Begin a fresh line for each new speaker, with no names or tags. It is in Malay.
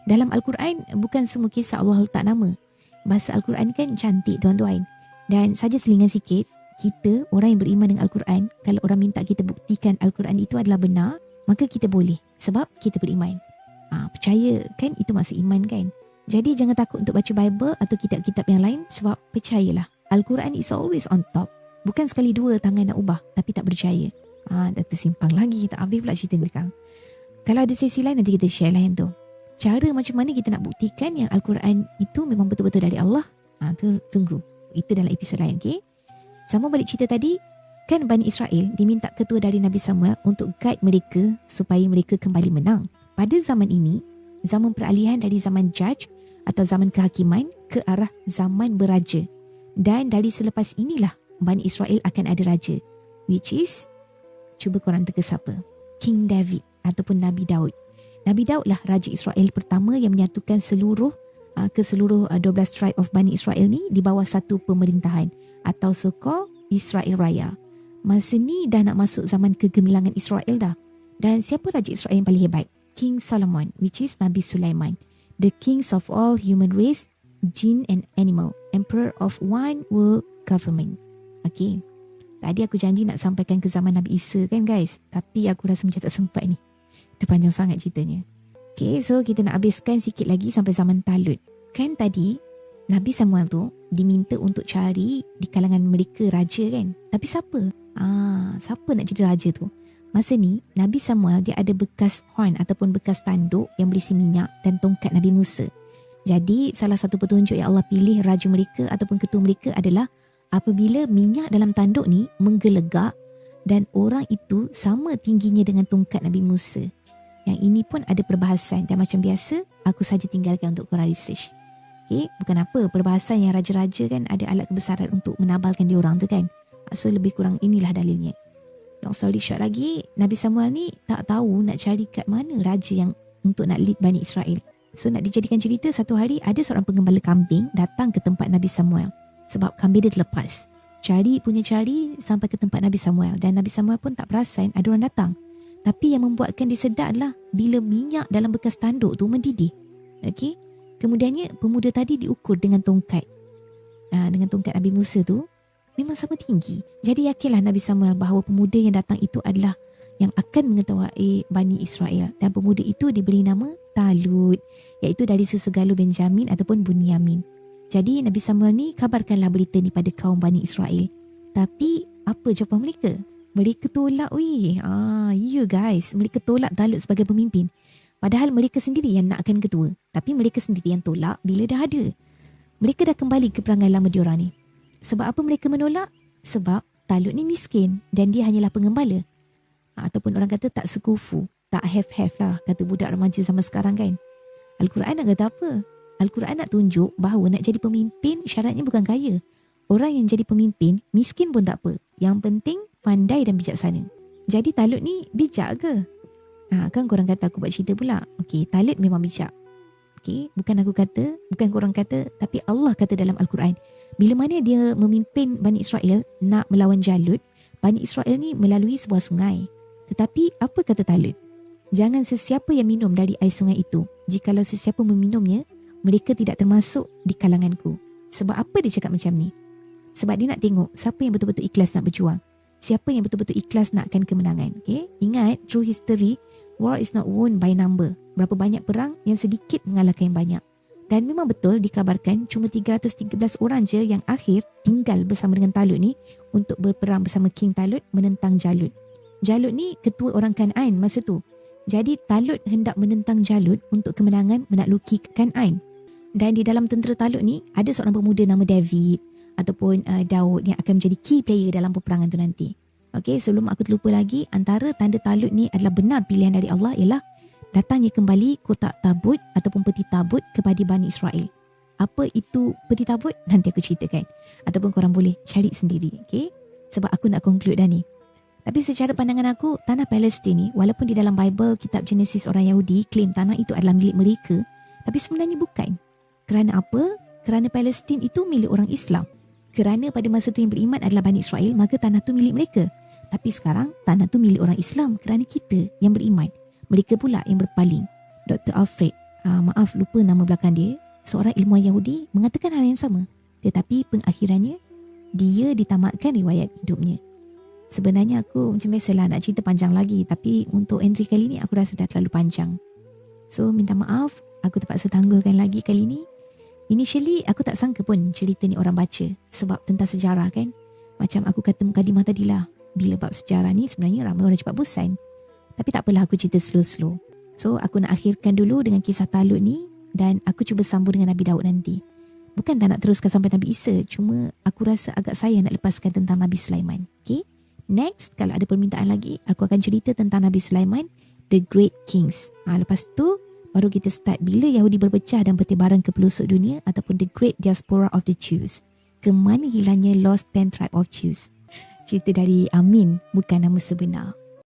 Dalam Al-Quran, bukan semua kisah Allah letak nama. Bahasa Al-Quran kan cantik tuan-tuan. Dan saja selingan sikit, kita orang yang beriman dengan Al-Quran, kalau orang minta kita buktikan Al-Quran itu adalah benar, maka kita boleh. Sebab kita beriman. Percaya kan, itu maksud iman kan. Jadi jangan takut untuk baca Bible atau kitab-kitab yang lain, sebab percayalah, Al-Quran is always on top. Bukan sekali dua tangan nak ubah, tapi tak percaya. Dah tersimpang lagi, tak habis pula cerita ni sekarang. Kalau ada sesi lain, nanti kita share lah yang tu. Cara macam mana kita nak buktikan yang Al-Quran itu memang betul-betul dari Allah, tu tunggu. Itu dalam episod lain, okay? Sama balik cerita tadi, kan Bani Israel diminta ketua dari Nabi Samuel untuk guide mereka supaya mereka kembali menang. Pada zaman ini, zaman peralihan dari zaman judge atau zaman kehakiman ke arah zaman beraja. Dan dari selepas inilah Bani Israel akan ada raja. Which is, cuba korang teka siapa? King David ataupun Nabi Daud. Nabi Daud lah Raja Israel pertama yang menyatukan seluruh 12 tribe of Bani Israel ni di bawah satu pemerintahan atau so-called Israel Raya. Masa ni dah nak masuk zaman kegemilangan Israel dah. Dan siapa Raja Israel yang paling hebat? King Solomon, which is Nabi Sulaiman. The kings of all human race, jinn and animal. Emperor of one world government. Okay. Tadi aku janji nak sampaikan ke zaman Nabi Isa kan guys. Tapi aku rasa macam tak sempat ni. Dah panjang sangat ceritanya. Okay, so kita nak habiskan sikit lagi sampai zaman Talut. Kan tadi, Nabi Samuel tu diminta untuk cari di kalangan mereka raja kan. Tapi siapa? Siapa nak jadi raja tu? Masa ni, Nabi Samuel dia ada bekas horn ataupun bekas tanduk yang berisi minyak dan tongkat Nabi Musa. Jadi, salah satu petunjuk yang Allah pilih raja mereka ataupun ketua mereka adalah apabila minyak dalam tanduk ni menggelegak dan orang itu sama tingginya dengan tongkat Nabi Musa. Yang ini pun ada perbahasan dan macam biasa, aku saja tinggalkan untuk korang research. Okay, bukan apa, perbahasan yang raja-raja kan ada alat kebesaran untuk menabalkan diorang tu kan. So lebih kurang inilah dalilnya. Long story short lagi, Nabi Samuel ni tak tahu nak cari kat mana raja yang untuk nak lead Bani Israel. So nak dijadikan cerita, satu hari ada seorang penggembala kambing datang ke tempat Nabi Samuel. Sebab kambing dia terlepas. Cari sampai ke tempat Nabi Samuel. Dan Nabi Samuel pun tak perasan ada orang datang. Tapi yang membuatkan dia sedar adalah bila minyak dalam bekas tanduk tu mendidih. Okey. Kemudiannya pemuda tadi diukur dengan tongkat. Dengan tongkat Nabi Musa tu memang sama tinggi. Jadi yakinlah Nabi Samuel bahawa pemuda yang datang itu adalah yang akan mengetahui Bani Israel. Dan pemuda itu diberi nama Talut, iaitu dari susu galuh Benjamin ataupun Bunyamin. Jadi Nabi Samuel ni kabarkanlah berita ni pada kaum Bani Israel. Tapi apa jawapan mereka? Mereka tolak ya guys, mereka tolak Talut sebagai pemimpin. Padahal mereka sendiri yang nakkan ketua. Tapi mereka sendiri yang tolak bila dah ada. Mereka dah kembali ke perangai lama diorang ni. Sebab apa mereka menolak? Sebab Talut ni miskin dan dia hanyalah pengembala. Ataupun orang kata tak sekufu, tak have-have lah, kata budak remaja zaman sekarang kan. Al-Quran nak kata apa? Al-Quran nak tunjuk bahawa nak jadi pemimpin syaratnya bukan kaya. Orang yang jadi pemimpin miskin pun tak apa. Yang penting pandai dan bijaksana. Jadi Talut ni bijak ke? Kan korang kata aku buat cerita pula. Okey, Talut memang bijak. Okey, bukan aku kata, bukan korang kata, tapi Allah kata dalam Al-Quran. Bila mana dia memimpin Bani Israel nak melawan Jalut, Bani Israel ni melalui sebuah sungai. Tetapi apa kata Talut? Jangan sesiapa yang minum dari air sungai itu. Jikalau sesiapa meminumnya, mereka tidak termasuk di kalanganku. Sebab apa dia cakap macam ni? Sebab dia nak tengok siapa yang betul-betul ikhlas nak berjuang. Siapa yang betul-betul ikhlas nakkan kemenangan. Okay? Ingat, through history, war is not won by number. Berapa banyak perang yang sedikit mengalahkan yang banyak. Dan memang betul dikabarkan cuma 313 orang je yang akhir tinggal bersama dengan Talut ni untuk berperang bersama King Talut menentang Jalut. Jalut ni ketua orang Kan'an masa tu. Jadi Talut hendak menentang Jalut untuk kemenangan menakluki Kan'an. Dan di dalam tentera Talut ni ada seorang pemuda nama David ataupun Daud yang akan menjadi key player dalam peperangan tu nanti. Okey, sebelum aku terlupa lagi, antara tanda Talut ni adalah benar pilihan dari Allah ialah datangnya kembali kotak tabut ataupun peti tabut kepada Bani Israel. Apa itu peti tabut? Nanti aku ceritakan. Ataupun korang boleh cari sendiri. Okey? Sebab aku nak conclude dah ni. Tapi secara pandangan aku, tanah Palestin ni, walaupun di dalam Bible, kitab Genesis orang Yahudi claim tanah itu adalah milik mereka, tapi sebenarnya bukan. Kerana apa? Kerana Palestin itu milik orang Islam. Kerana pada masa tu yang beriman adalah Bani Israel, maka tanah tu milik mereka. Tapi sekarang, tanah tu milik orang Islam kerana kita yang beriman. Mereka pula yang berpaling. Dr. Alfred maaf lupa nama belakang dia, seorang ilmuwan Yahudi mengatakan hal yang sama. Tetapi pengakhirannya, dia ditamatkan riwayat hidupnya. Sebenarnya aku macam biasalah nak cerita panjang lagi, tapi untuk entry kali ni aku rasa dah terlalu panjang. So minta maaf, aku terpaksa tangguhkan lagi kali ni. Initially aku tak sangka pun cerita ni orang baca sebab tentang sejarah kan. Macam aku kata mukadimah tadilah, bila bab sejarah ni sebenarnya ramai orang cepat bosan. Tapi tak apalah, aku cerita slow-slow. So aku nak akhirkan dulu dengan kisah Talut ni, dan aku cuba sambung dengan Nabi Daud nanti. Bukan tak nak teruskan sampai Nabi Isa, cuma aku rasa agak sayang nak lepaskan tentang Nabi Sulaiman. Okay? Next, kalau ada permintaan lagi, aku akan cerita tentang Nabi Sulaiman, The Great Kings. Lepas tu, baru kita start bila Yahudi berpecah dan bertebaran ke pelosok dunia ataupun The Great Diaspora of the Jews. Ke mana hilangnya Lost 10 Tribe of Jews. Cerita dari Amin, bukan nama sebenar.